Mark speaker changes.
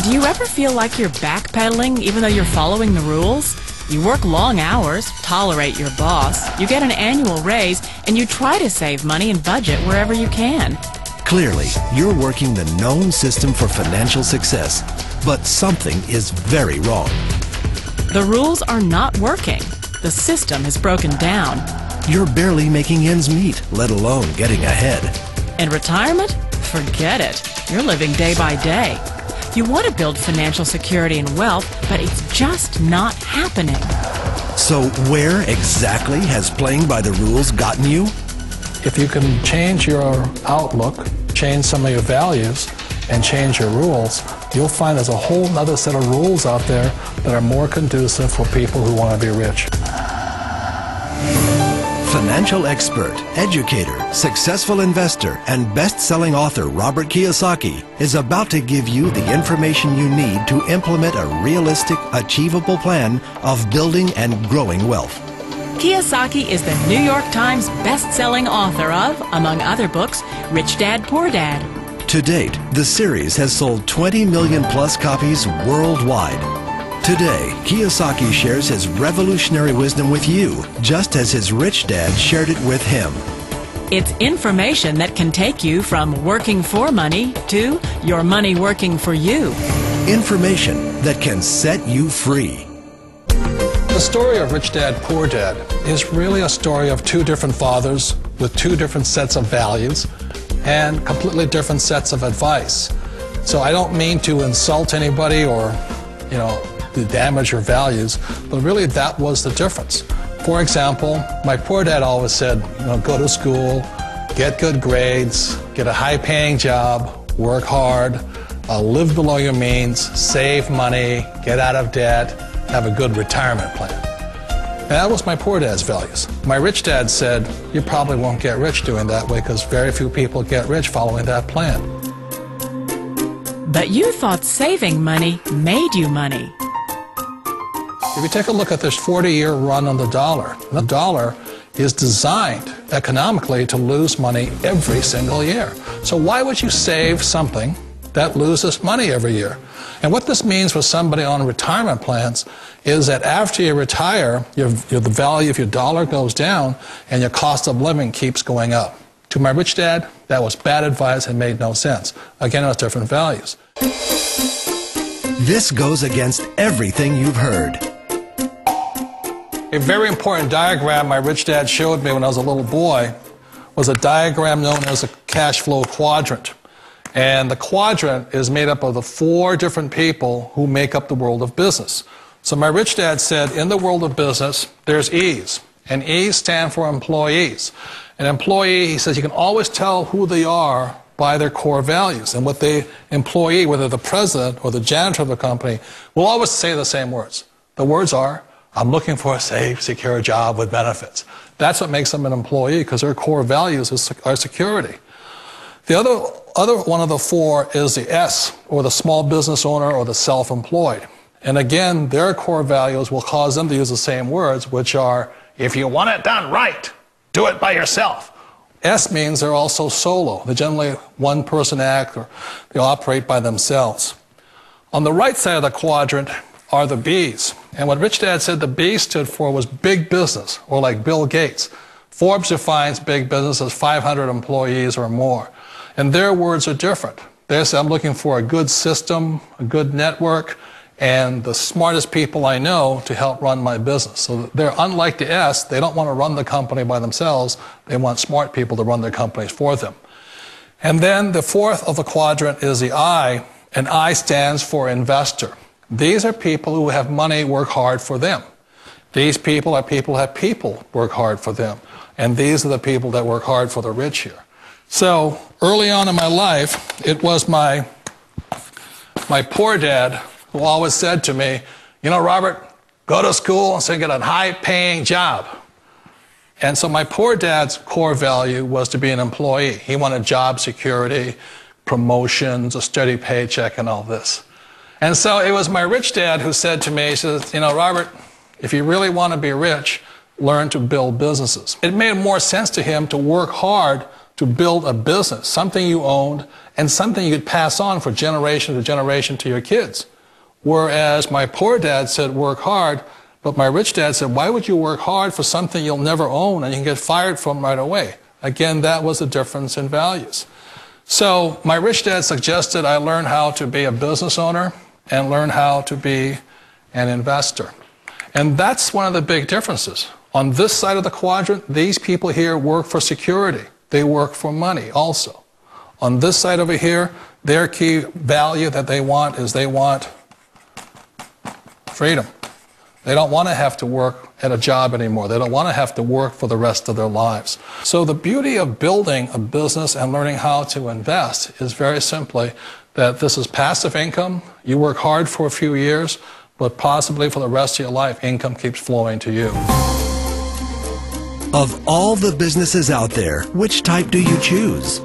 Speaker 1: Do you ever feel like you're backpedaling even though you're following the rules? You work long hours, tolerate your boss, you get an annual raise, and you try to save money and budget wherever you can.
Speaker 2: Clearly, you're working the known system for financial success, but something is very wrong.
Speaker 1: The rules are not working. The system has broken down.
Speaker 2: You're barely making ends meet, let alone getting ahead.
Speaker 1: And retirement? Forget it. You're living day by day. You want to build financial security and wealth, but it's just not happening.
Speaker 2: So where exactly has playing by the rules gotten you?
Speaker 3: If you can change your outlook, change some of your values, and change your rules, you'll find there's a whole other set of rules out there that are more conducive for people who want to be rich.
Speaker 2: Financial expert, educator, successful investor, and best-selling author Robert Kiyosaki is about to give you the information you need to implement a realistic, achievable plan of building and growing wealth.
Speaker 1: Kiyosaki is the New York Times best-selling author of, among other books, Rich Dad, Poor Dad.
Speaker 2: To date, the series has sold 20 million plus copies worldwide. Today, Kiyosaki shares his revolutionary wisdom with you, just as his rich dad shared it with him.
Speaker 1: It's information that can take you from working for money to your money working for you.
Speaker 2: Information that can set you free.
Speaker 3: The story of Rich Dad, Poor Dad is really a story of two different fathers with two different sets of values and completely different sets of advice. So I don't mean to insult anybody or, to damage your values, but really that was the difference. For example, my poor dad always said, go to school, get good grades, get a high-paying job, work hard, live below your means, save money, get out of debt, have a good retirement plan. And that was my poor dad's values. My rich dad said, you probably won't get rich doing that way because very few people get rich following that plan.
Speaker 1: But you thought saving money made you money.
Speaker 3: If you take a look at this 40-year run on the dollar is designed economically to lose money every single year. So why would you save something that loses money every year? And what this means for somebody on retirement plans is that after you retire, the value of your dollar goes down and your cost of living keeps going up. To my rich dad, that was bad advice and made no sense. Again, it was different values.
Speaker 2: This goes against everything you've heard.
Speaker 3: A very important diagram my rich dad showed me when I was a little boy was a diagram known as a Cashflow Quadrant. And the quadrant is made up of the four different people who make up the world of business. So my rich dad said, in the world of business, there's E's. And E's stand for employees. An employee, he says, you can always tell who they are by their core values. And what the employee, whether the president or the janitor of the company, will always say the same words. The words are, I'm looking for a safe, secure job with benefits. That's what makes them an employee, because their core values are security. The other one of the four is the S, or the small business owner or the self-employed. And again, their core values will cause them to use the same words, which are, if you want it done right, do it by yourself. S means they're also solo. They're generally one-person act, or they operate by themselves. On the right side of the quadrant are the B's. And what Rich Dad said the B stood for was big business, or like Bill Gates. Forbes defines big business as 500 employees or more. And their words are different. They say, I'm looking for a good system, a good network, and the smartest people I know to help run my business. So they're unlike the S. They don't want to run the company by themselves. They want smart people to run their companies for them. And then the fourth of the quadrant is the I, and I stands for investor. These are people who have money work hard for them. These people are people who have people work hard for them. And these are the people that work hard for the rich here. So early on in my life, it was my poor dad who always said to me, Robert, go to school and get a high-paying job. And so my poor dad's core value was to be an employee. He wanted job security, promotions, a steady paycheck, and all this. And so it was my rich dad who said to me, he says, Robert, if you really want to be rich, learn to build businesses. It made more sense to him to work hard to build a business, something you owned, and something you could pass on for generation to generation to your kids. Whereas my poor dad said, work hard, but my rich dad said, why would you work hard for something you'll never own and you can get fired from right away? Again, that was a difference in values. So my rich dad suggested I learn how to be a business owner and learn how to be an investor. And that's one of the big differences. On this side of the quadrant, these people here work for security. They work for money also. On this side over here, their key value that they want is they want freedom. They don't want to have to work at a job anymore. They don't want to have to work for the rest of their lives. So the beauty of building a business and learning how to invest is very simply that this is passive income. You work hard for a few years, but possibly for the rest of your life, income keeps flowing to you.
Speaker 2: Of all the businesses out there, which type do you choose?